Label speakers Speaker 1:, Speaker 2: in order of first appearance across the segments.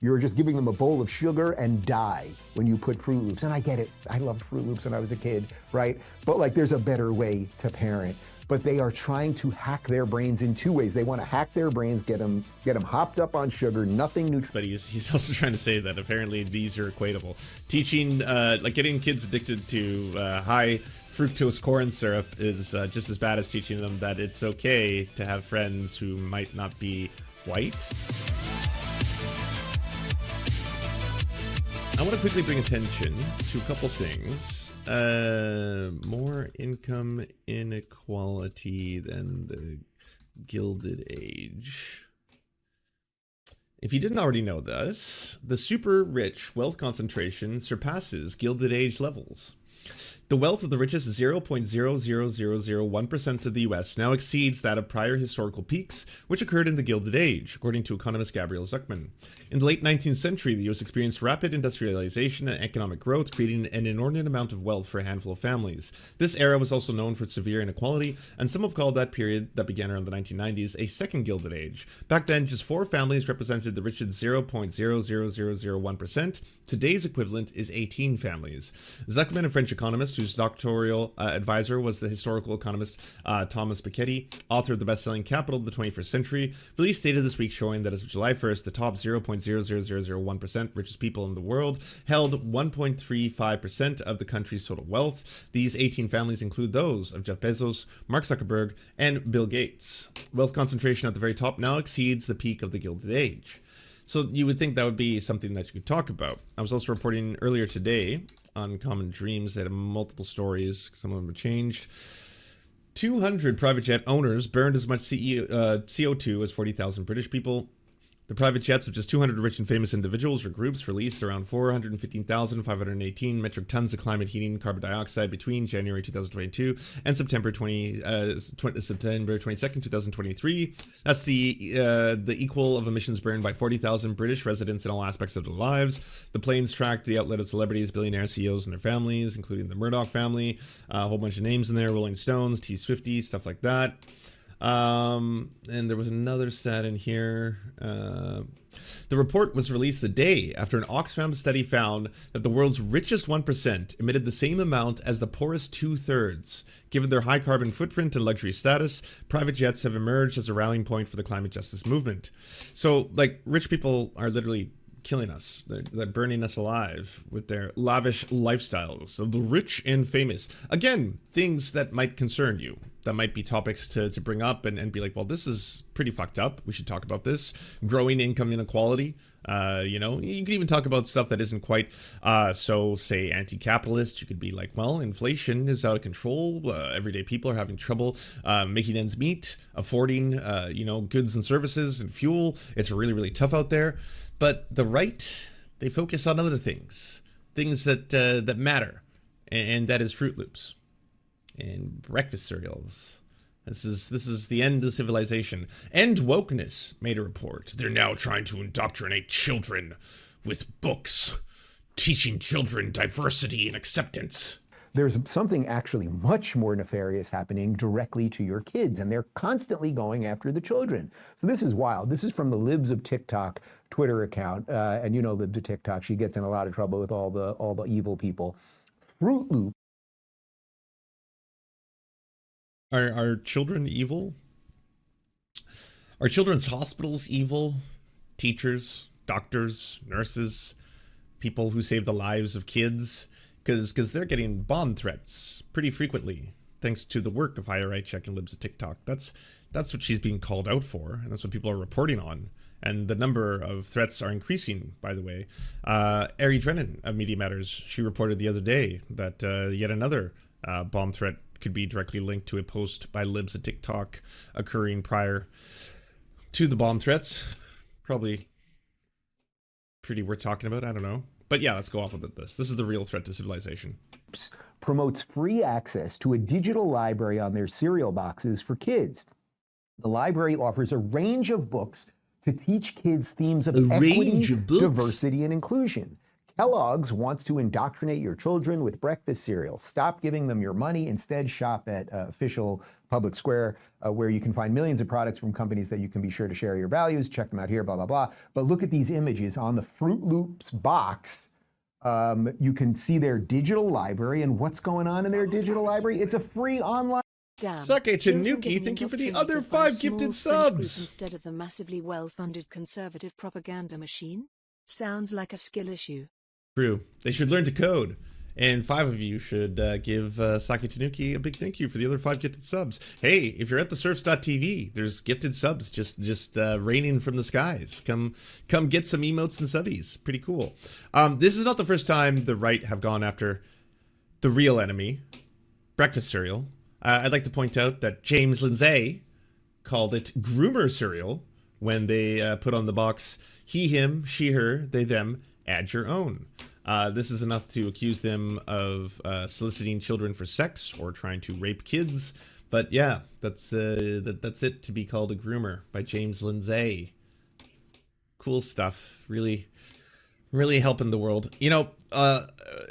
Speaker 1: You're just giving them a bowl of sugar and dye when you put Fruit Loops. And I get it. I loved Fruit Loops when I was a kid, right? But like, there's a better way to parent. But they are trying to hack their brains in two ways. They want to hack their brains, get them hopped up on sugar, nothing nutritious.
Speaker 2: But he's also trying to say that apparently these are equatable. Teaching, like getting kids addicted to high fructose corn syrup is just as bad as teaching them that it's okay to have friends who might not be white. I want to quickly bring attention to a couple things. More income inequality than the Gilded Age. If you didn't already know this, the super rich wealth concentration surpasses Gilded Age levels. The wealth of the richest 0.00001% of the US now exceeds that of prior historical peaks, which occurred in the Gilded Age, according to economist Gabriel Zucman. In the late 19th century, the US experienced rapid industrialization and economic growth, creating an inordinate amount of wealth for a handful of families. This era was also known for severe inequality, and some have called that period, that began around the 1990s, a second Gilded Age. Back then, just 4 families represented the richest 0.00001%. Today's equivalent is 18 families. Zucman, a French economist whose doctoral advisor was the historical economist Thomas Piketty, author of the best-selling Capital of the 21st Century, released data this week showing that as of July 1st, the top 0.00001% richest people in the world held 1.35% of the country's total wealth. These 18 families include those of Jeff Bezos, Mark Zuckerberg, and Bill Gates. Wealth concentration at the very top now exceeds the peak of the Gilded Age. So you would think that would be something that you could talk about. I was also reporting earlier today on Common Dreams. They had multiple stories. Some of them have changed. 200 private jet owners burned as much CO2 as 40,000 British people. The private jets of just 200 rich and famous individuals or groups released around 415,518 metric tons of climate heating carbon dioxide between January 2022 and September 22nd, 2023. That's the equal of emissions burned by 40,000 British residents in all aspects of their lives. The planes tracked the outlet of celebrities, billionaires, CEOs, and their families, including the Murdoch family, a whole bunch of names in there, Rolling Stones, T-Swifties, stuff like that. And there was another stat in here. The report was released the day after an Oxfam study found that the world's richest 1% emitted the same amount as the poorest 2/3. Given their high carbon footprint and luxury status, private jets have emerged as a rallying point for the climate justice movement. So, like, rich people are literally killing us. They're burning us alive with their lavish lifestyles of the rich and famous. Again, things that might concern you. That might be topics to bring up and be like, well, this is pretty fucked up. We should talk about this. Growing income inequality. You know, you can even talk about stuff that isn't quite so, say, anti-capitalist. You could be like, well, inflation is out of control. Everyday people are having trouble making ends meet, affording, you know, goods and services and fuel. It's really, really tough out there. But the right, they focus on other things that matter, and that is Fruit Loops and breakfast cereals. This is the end of civilization. End wokeness, made a report. They're now trying to indoctrinate children with books, teaching children diversity and acceptance.
Speaker 1: There's something actually much more nefarious happening directly to your kids, and they're constantly going after the children. So this is wild. This is from the Libs of TikTok Twitter account, and you know Libs of TikTok. She gets in a lot of trouble with all the evil people. Fruit Loop.
Speaker 2: Are children evil? Are children's hospitals evil? Teachers, doctors, nurses, people who save the lives of kids? Because they're getting bomb threats pretty frequently, thanks to the work of Higher Right Check and Libs of TikTok. That's what she's being called out for, and that's what people are reporting on. And the number of threats are increasing, by the way. Ari Drennan of Media Matters, she reported the other day that yet another bomb threat could be directly linked to a post by Libs of TikTok occurring prior to the bomb threats. Probably pretty worth talking about, I don't know. But yeah, let's go off about this. This is the real threat to civilization.
Speaker 1: Promotes free access to a digital library on their cereal boxes for kids. The library offers a range of books to teach kids themes of equity, diversity, and inclusion. Kellogg's wants to indoctrinate your children with breakfast cereal. Stop giving them your money. Instead, shop at official Public Square, where you can find millions of products from companies that you can be sure to share your values. Check them out here, blah, blah, blah. But look at these images on the Fruit Loops box. You can see their digital library, and what's going on in their digital library. It's a free online.
Speaker 2: Sake Tanuki, thank you for the other 5 gifted subs.
Speaker 3: Instead of the massively well-funded conservative propaganda machine? Sounds like a skill issue.
Speaker 2: True. They should learn to code. And 5 of you should give Sake Tanuki a big thank you for the other 5 gifted subs. Hey, if you're at the Serfs.tv, there's gifted subs just raining from the skies. Come get some emotes and subbies. Pretty cool. This is not the first time the right have gone after the real enemy, breakfast cereal. I'd like to point out that James Lindsay called it groomer cereal when they put on the box he, him, she, her, they, them, add your own. This is enough to accuse them of soliciting children for sex or trying to rape kids. But yeah, that's it to be called a groomer by James Lindsay. Cool stuff. Really helping the world. You know,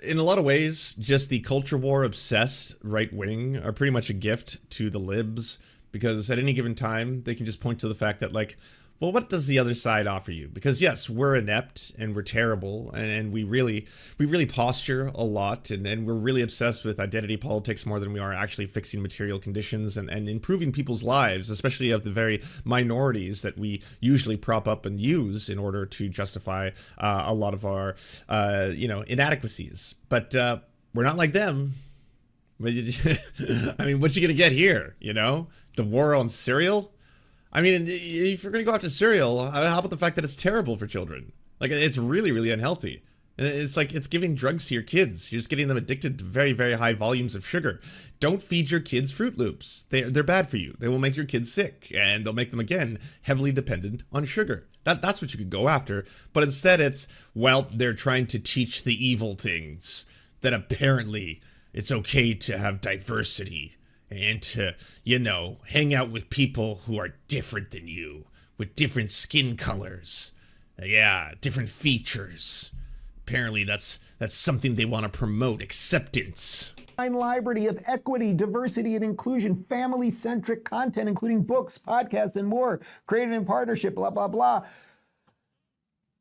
Speaker 2: in a lot of ways, just the culture war obsessed right wing are pretty much a gift to the libs, because at any given time, they can just point to the fact that, like, well, what does the other side offer you? Because yes, we're inept and we're terrible, and we really posture a lot, and we're really obsessed with identity politics more than we are actually fixing material conditions and improving people's lives, especially of the very minorities that we usually prop up and use in order to justify a lot of our inadequacies. But we're not like them. I mean, what you gonna get here? You know, the war on cereal. I mean, if you're going to go after cereal, how about the fact that it's terrible for children? Like, it's really unhealthy. It's like it's giving drugs to your kids. You're just getting them addicted to very, very high volumes of sugar. Don't feed your kids Fruit Loops. They're bad for you. They will make your kids sick, and they'll make them, again, heavily dependent on sugar. That's what you could go after. But instead it's, well, they're trying to teach the evil things. That apparently it's okay to have diversity. And to, you know, hang out with people who are different than you, with different skin colors. Yeah, different features. Apparently that's something they want to promote, acceptance.
Speaker 1: Library of equity, diversity, and inclusion, family-centric content, including books, podcasts, and more, created in partnership, blah, blah, blah.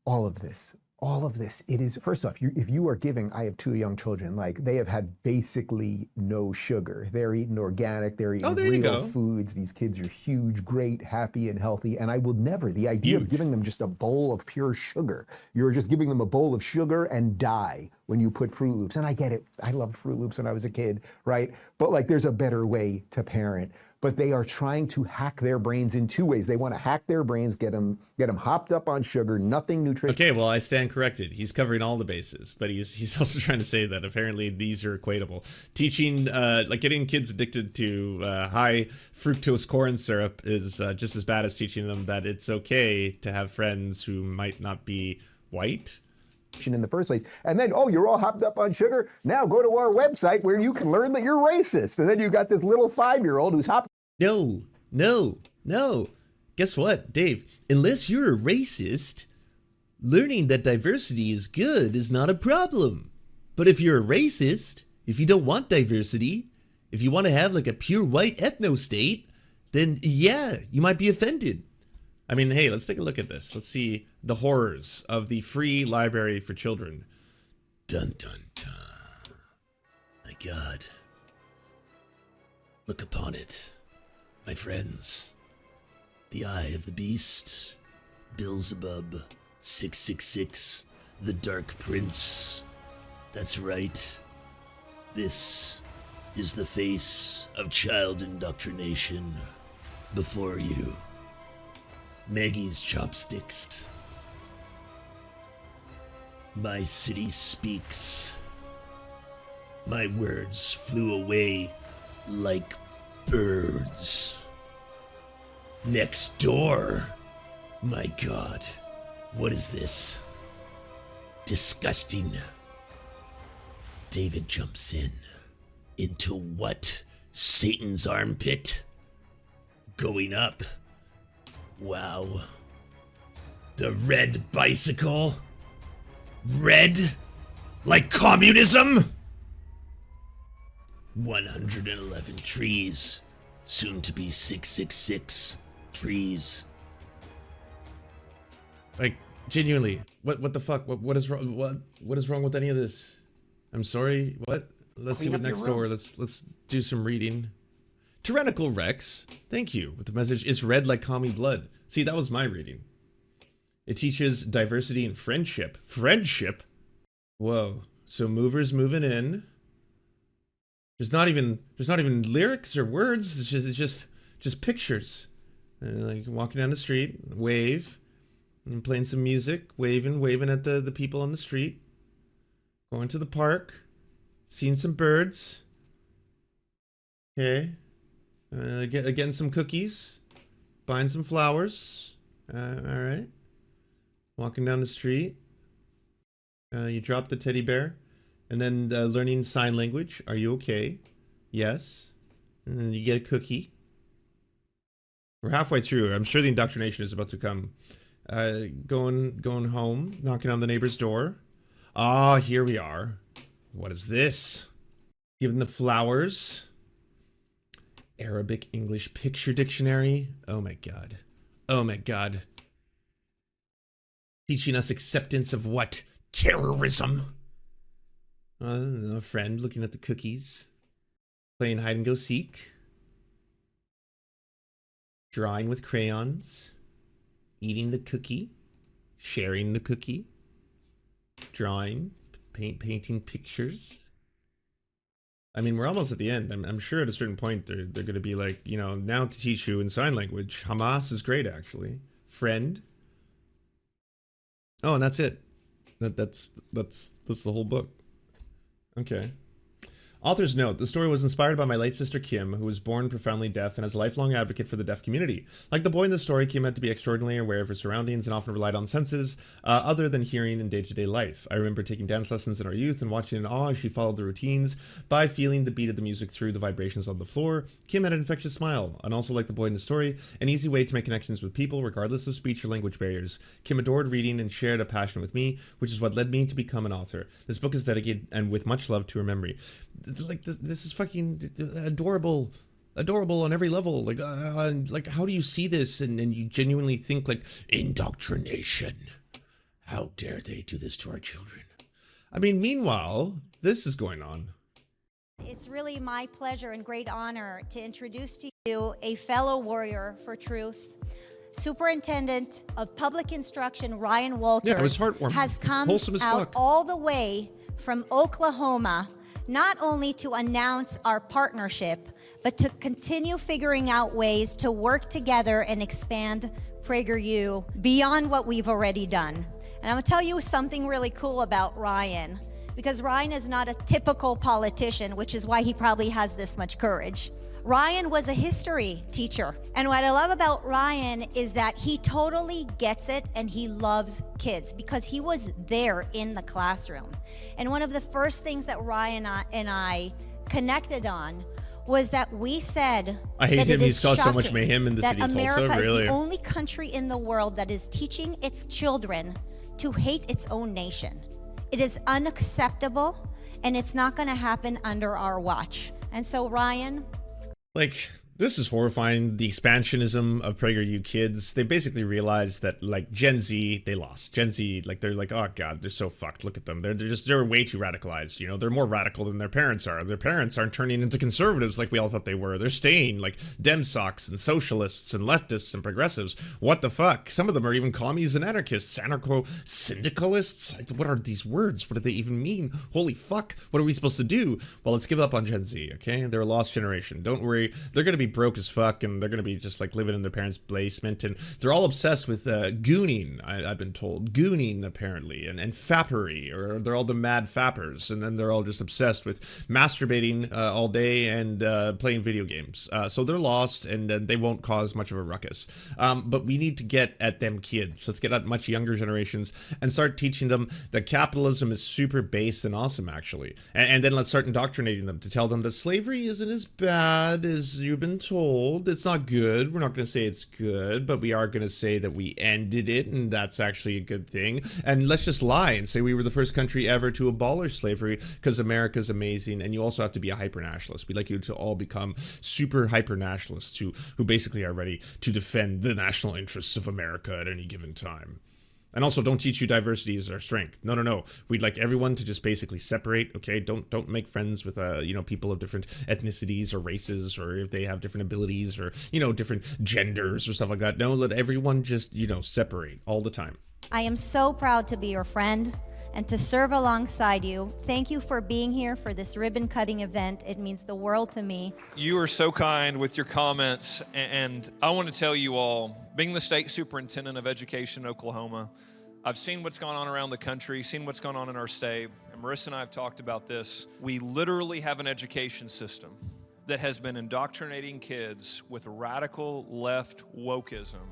Speaker 1: All of this, it is, first off, if you are giving, I have 2 young children, like, they have had basically no sugar. They're eating organic, they're eating real foods. These kids are huge, great, happy, and healthy. And I will never, the idea of giving them just a bowl of pure sugar, you're just giving them a bowl of sugar and die when you put Fruit Loops. And I get it, I loved Fruit Loops when I was a kid, right? But like, there's a better way to parent. But they are trying to hack their brains in 2 ways. They want to hack their brains, get them hopped up on sugar, nothing nutritious.
Speaker 2: Okay, well, I stand corrected. He's covering all the bases, but he's also trying to say that apparently these are equatable. Teaching, like getting kids addicted to high fructose corn syrup is just as bad as teaching them that it's okay to have friends who might not be white.
Speaker 1: In the first place, and then, oh, you're all hopped up on sugar, now go to our website where you can learn that you're racist. And then you got this little 5-year-old who's hopped.
Speaker 2: No. Guess what, Dave? Unless you're a racist, learning that diversity is good is not a problem. But if you're a racist, if you don't want diversity, if you want to have like a pure white ethno-state, then yeah, you might be offended. I mean, hey, let's take a look at this. Let's see the horrors of the free library for children. Dun dun dun. My God. Look upon it, my friends. The Eye of the Beast, Beelzebub, 666, the Dark Prince. That's right. This is the face of child indoctrination before you. Maggie's chopsticks. My city speaks. My words flew away like birds. Next door. My God, what is this? Disgusting. David jumps in. Into what? Satan's armpit? Going up. Wow. The red bicycle? Red? Like communism? 111 trees. Soon to be 666 trees. Like, genuinely, what the fuck? What is wrong? What is wrong with any of this? I'm sorry. What? Let's see what next door. Let's do some reading. Tyrannical Rex, thank you. With the message, it's red like commie blood. See, that was my reading. It teaches diversity and friendship. Friendship? Whoa. So movers moving in. There's not even lyrics or words. It's just pictures. Like walking down the street, wave, and playing some music, waving at the people on the street. Going to the park, seeing some birds. Okay. Getting some cookies, buying some flowers. All right. Walking down the street. You drop the teddy bear, and then learning sign language. Are you okay? Yes. And then you get a cookie. We're halfway through. I'm sure the indoctrination is about to come. Going home, knocking on the neighbor's door. Ah, here we are. What is this? Giving the flowers. Arabic English picture dictionary. Oh my god. Oh my god. Teaching us acceptance of what? Terrorism. A friend looking at the cookies. Playing hide and go seek. Drawing with crayons. Eating the cookie. Sharing the cookie. Drawing. Painting pictures. I mean, we're almost at the end. I'm sure at a certain point they're going to be like, you know, now to teach you in sign language. Hamas is great, actually. Friend. Oh, and that's it. That's the whole book. Okay. Author's note, the story was inspired by my late sister Kim, who was born profoundly deaf and as a lifelong advocate for the deaf community. Like the boy in the story, Kim had to be extraordinarily aware of her surroundings and often relied on senses other than hearing in day-to-day life. I remember taking dance lessons in our youth and watching in awe as she followed the routines by feeling the beat of the music through the vibrations on the floor. Kim had an infectious smile, and also like the boy in the story, an easy way to make connections with people regardless of speech or language barriers. Kim adored reading and shared a passion with me, which is what led me to become an author. This book is dedicated and with much love to her memory. Like this is fucking adorable on every level. Like how do you see this and you genuinely think like indoctrination? How dare they do this to our children? I mean, meanwhile, this is going on.
Speaker 4: It's really my pleasure and great honor to introduce to you a fellow warrior for truth. Superintendent of Public Instruction Ryan Walters
Speaker 2: it was heartwarming.
Speaker 4: Has come out all the way from Oklahoma, not only to announce our partnership, but to continue figuring out ways to work together and expand PragerU beyond what we've already done. And I'm gonna tell you something really cool about Ryan, because Ryan is not a typical politician, which is why he probably has this much courage. Ryan was a history teacher. And what I love about Ryan is that he totally gets it and he loves kids because he was there in the classroom. And one of the first things that Ryan and I connected on was that we said
Speaker 2: I hate him. He's caused so much mayhem in the city of Tulsa.
Speaker 4: America
Speaker 2: really.
Speaker 4: is the only country in the world that is teaching its children to hate its own nation. It is unacceptable, and it's not going to happen under our watch. And so, Ryan,
Speaker 2: like, this is horrifying. The expansionism of PragerU kids. They basically realized that, like, Gen Z, they lost. Gen Z, like, they're like, oh god, they're so fucked. Look at them. They're way too radicalized. You know, they're more radical than their parents are. Their parents aren't turning into conservatives like we all thought they were. They're staying like dem socks and socialists and leftists and progressives. What the fuck? Some of them are even commies and anarchists, anarcho-syndicalists. What are these words? What do they even mean? Holy fuck! What are we supposed to do? Well, let's give up on Gen Z. Okay, they're a lost generation. Don't worry. They're gonna be broke as fuck, and they're gonna be just like living in their parents' basement, and they're all obsessed with gooning. I've been told gooning apparently, and fappery, or they're all the mad fappers, and then they're all just obsessed with masturbating all day and playing video games. So they're lost, and they won't cause much of a ruckus. But we need to get at them kids. Let's get at much younger generations and start teaching them that capitalism is super based and awesome, actually. And then let's start indoctrinating them to tell them that slavery isn't as bad as you've been been told. It's not good. We're not going to say it's good, but we are going to say that we ended it, and that's actually a good thing. And let's just lie and say we were the first country ever to abolish slavery, because America's amazing. And you also have to be a hyper-nationalist. We'd like you to all become super hyper-nationalists who basically are ready to defend the national interests of America at any given time. And also, don't teach you diversity is our strength. No, no, no. We'd like everyone to just basically separate. Okay, don't make friends with people of different ethnicities or races, or if they have different abilities, or different genders or stuff like that. No, let everyone just separate all the time.
Speaker 4: I am so proud to be your friend and to serve alongside you. Thank you for being here for this ribbon cutting event. It means the world to me.
Speaker 5: You are so kind with your comments, and I want to tell you all, being the state superintendent of education in Oklahoma, I've seen what's gone on around the country, seen what's gone on in our state, and Marissa and I have talked about this. We literally have an education system that has been indoctrinating kids with radical left wokeism.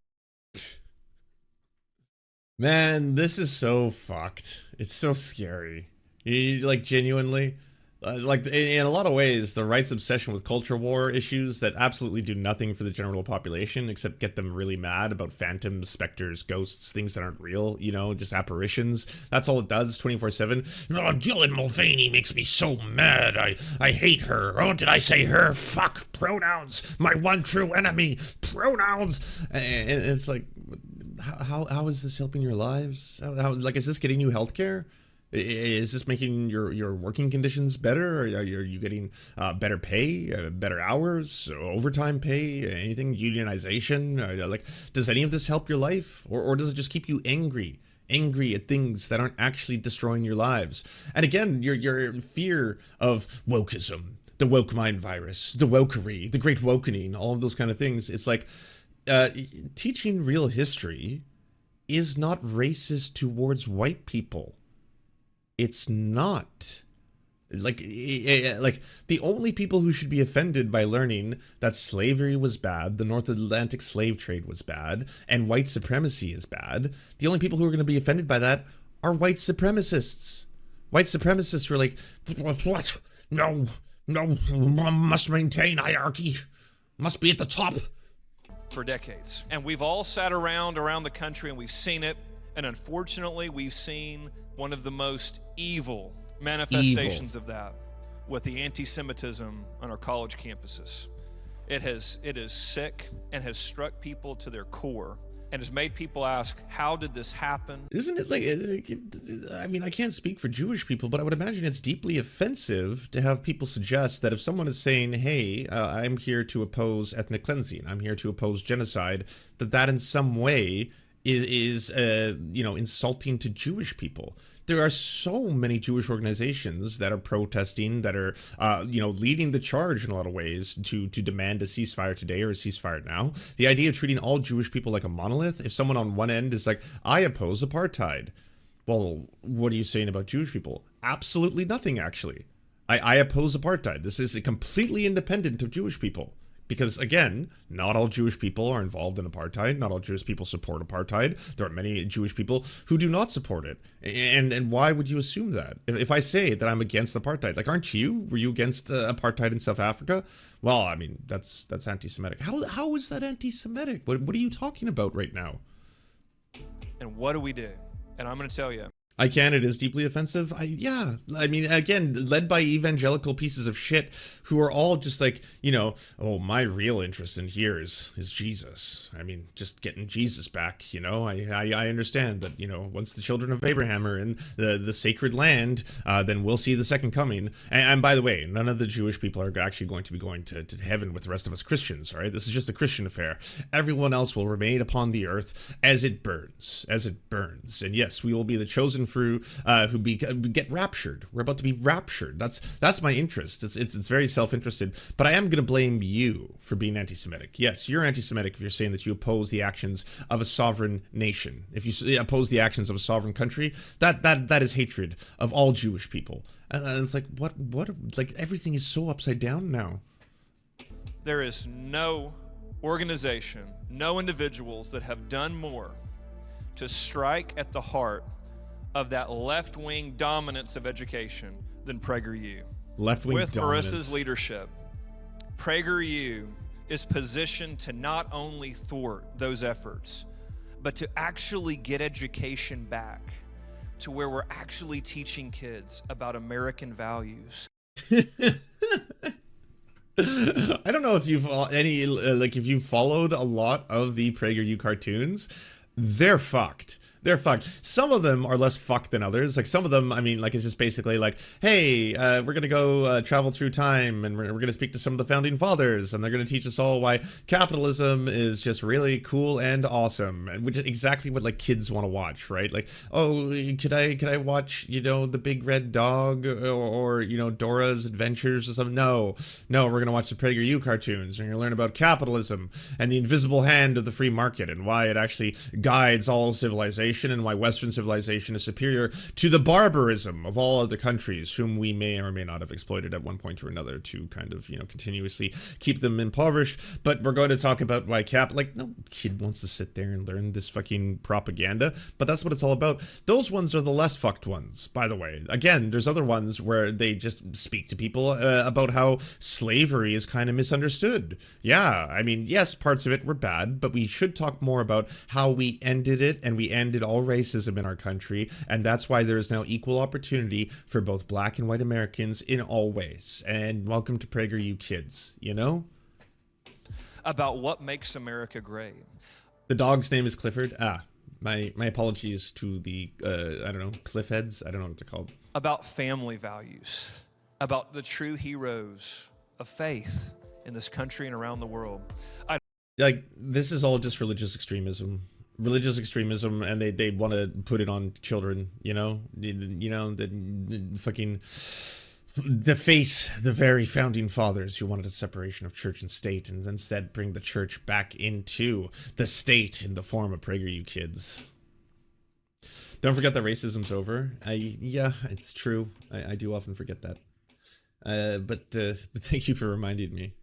Speaker 2: Man, this is so fucked. It's so scary. Genuinely. In a lot of ways, the right's obsession with culture war issues that absolutely do nothing for the general population except get them really mad about phantoms, specters, ghosts, things that aren't real, just apparitions. That's all it does 24/7. Oh, Gillian Mulvaney makes me so mad. I hate her. Oh, did I say her? Fuck. Pronouns. My one true enemy. Pronouns. And it's like, how is this helping your lives? Is this getting you healthcare? Is this making your working conditions better? Are you getting better pay, better hours, overtime pay, anything, unionization? Does any of this help your life? Or does it just keep you angry at things that aren't actually destroying your lives? And again, your fear of wokeism, the woke mind virus, the wokery, the great wokening, all of those kind of things. It's like teaching real history is not racist towards white people. It's not. The only people who should be offended by learning that slavery was bad, the North Atlantic slave trade was bad, and white supremacy is bad, the only people who are going to be offended by that are white supremacists. White supremacists were like, what? No, must maintain hierarchy, must be at the top.
Speaker 5: For decades. And we've all sat around the country and we've seen it. And unfortunately, we've seen one of the most evil manifestations of that with the anti-Semitism on our college campuses. It is sick and has struck people to their core and has made people ask, how did this happen?
Speaker 2: Isn't it I can't speak for Jewish people, but I would imagine it's deeply offensive to have people suggest that if someone is saying, hey, I'm here to oppose ethnic cleansing, I'm here to oppose genocide, that in some way is insulting to Jewish people. There are so many Jewish organizations that are protesting, that are, leading the charge in a lot of ways to demand a ceasefire today or a ceasefire now. The idea of treating all Jewish people like a monolith, if someone on one end is like, I oppose apartheid. Well, what are you saying about Jewish people? Absolutely nothing, actually. I oppose apartheid. This is completely independent of Jewish people. Because, again, not all Jewish people are involved in apartheid. Not all Jewish people support apartheid. There are many Jewish people who do not support it. And why would you assume that? If I say that I'm against apartheid, aren't you? Were you against apartheid in South Africa? Well, I mean, that's anti-Semitic. How is that anti-Semitic? What are you talking about right now?
Speaker 5: And what do we do? And I'm going to tell you.
Speaker 2: It is deeply offensive. Again, led by evangelical pieces of shit who are all just like, oh, my real interest in here is Jesus. I mean, just getting Jesus back, I understand that, once the children of Abraham are in the sacred land, then we'll see the second coming. And by the way, none of the Jewish people are actually going to be going to heaven with the rest of us Christians, all right? This is just a Christian affair. Everyone else will remain upon the earth as it burns. And yes, we will be the chosen through who get raptured. We're about to be raptured. That's my interest. It's very self-interested. But I am going to blame you for being anti-Semitic. Yes, you're anti-Semitic if you're saying that you oppose the actions of a sovereign nation. If you oppose the actions of a sovereign country, that is hatred of all Jewish people. And it's like what? Like everything is so upside down now.
Speaker 5: There is no organization, no individuals that have done more to strike at the heart of that left-wing dominance of education than PragerU.
Speaker 2: Left-wing
Speaker 5: with
Speaker 2: dominance.
Speaker 5: Marissa's leadership, PragerU is positioned to not only thwart those efforts, but to actually get education back to where we're actually teaching kids about American values.
Speaker 2: I don't know if you've if you've followed a lot of the PragerU cartoons. They're fucked. They're fucked. Some of them are less fucked than others. Like some of them, I mean, like it's just basically like, hey, we're gonna go travel through time, and we're gonna speak to some of the founding fathers, and they're gonna teach us all why capitalism is just really cool and awesome, and which is exactly what like kids want to watch, right? Like, oh, could I watch, you know, the Big Red Dog or you know, Dora's Adventures or something? No, we're gonna watch the PragerU cartoons, and you're gonna learn about capitalism and the invisible hand of the free market and why it actually guides all civilization, and why Western civilization is superior to the barbarism of all other countries whom we may or may not have exploited at one point or another to kind of, you know, continuously keep them impoverished. But we're going to talk about why like, no kid wants to sit there and learn this fucking propaganda, but that's what it's all about. Those ones are the less fucked ones, by the way. Again, there's other ones where they just speak to people about how slavery is kind of misunderstood. Yeah, I mean, yes, parts of it were bad, but we should talk more about how we ended it, and we ended all racism in our country, and that's why there is now equal opportunity for both black and white Americans in all ways. And welcome to PragerU kids, you know?
Speaker 5: About what makes America great.
Speaker 2: The dog's name is Clifford. My apologies to the, I don't know, Cliffheads? I don't know what they're called. About
Speaker 5: Family values. About the true heroes of faith in this country and around the world.
Speaker 2: Like, this is all just religious extremism, and they want to put it on children, you know, the fucking deface the very founding fathers who wanted a separation of church and state, and instead bring the church back into the state in the form of PragerU kids. Don't forget that racism's over. Yeah, it's true. I do often forget that. But thank you for reminding me.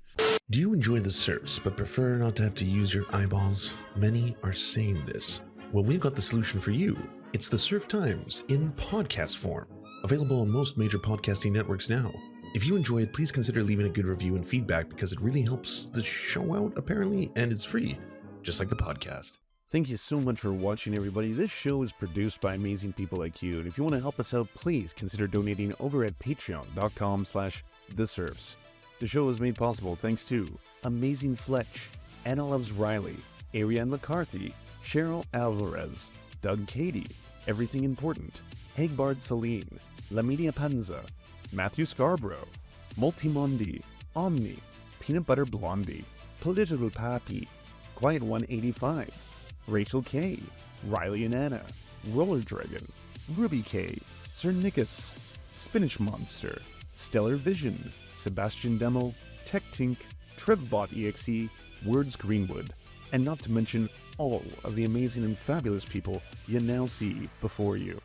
Speaker 6: Do you enjoy the Serfs but prefer not to have to use your eyeballs? Many are saying this. Well, we've got the solution for you. It's the Serf Times in podcast form. Available on most major podcasting networks now. If you enjoy it, please consider leaving a good review and feedback, because it really helps the show out, apparently, and it's free, just like the podcast.
Speaker 7: Thank you so much for watching, everybody. This show is produced by amazing people like you, and if you want to help us out, please consider donating over at patreon.com/theserfs. The show is made possible thanks to Amazing Fletch, Anna Loves Riley, Ariane McCarthy, Cheryl Alvarez, Doug Cady, Everything Important, Hagbard Celine, Laminia Panza, Matthew Scarborough, Multimondi, Omni, Peanut Butter Blondie, Political Pappy, Quiet 185, Rachel K, Riley and Anna, Roller Dragon, Ruby K, Sir Nickus, Spinach Monster, Stellar Vision, Sebastian Demo, Tech Tink, Trevbot EXE, Words Greenwood, and not to mention all of the amazing and fabulous people you now see before you.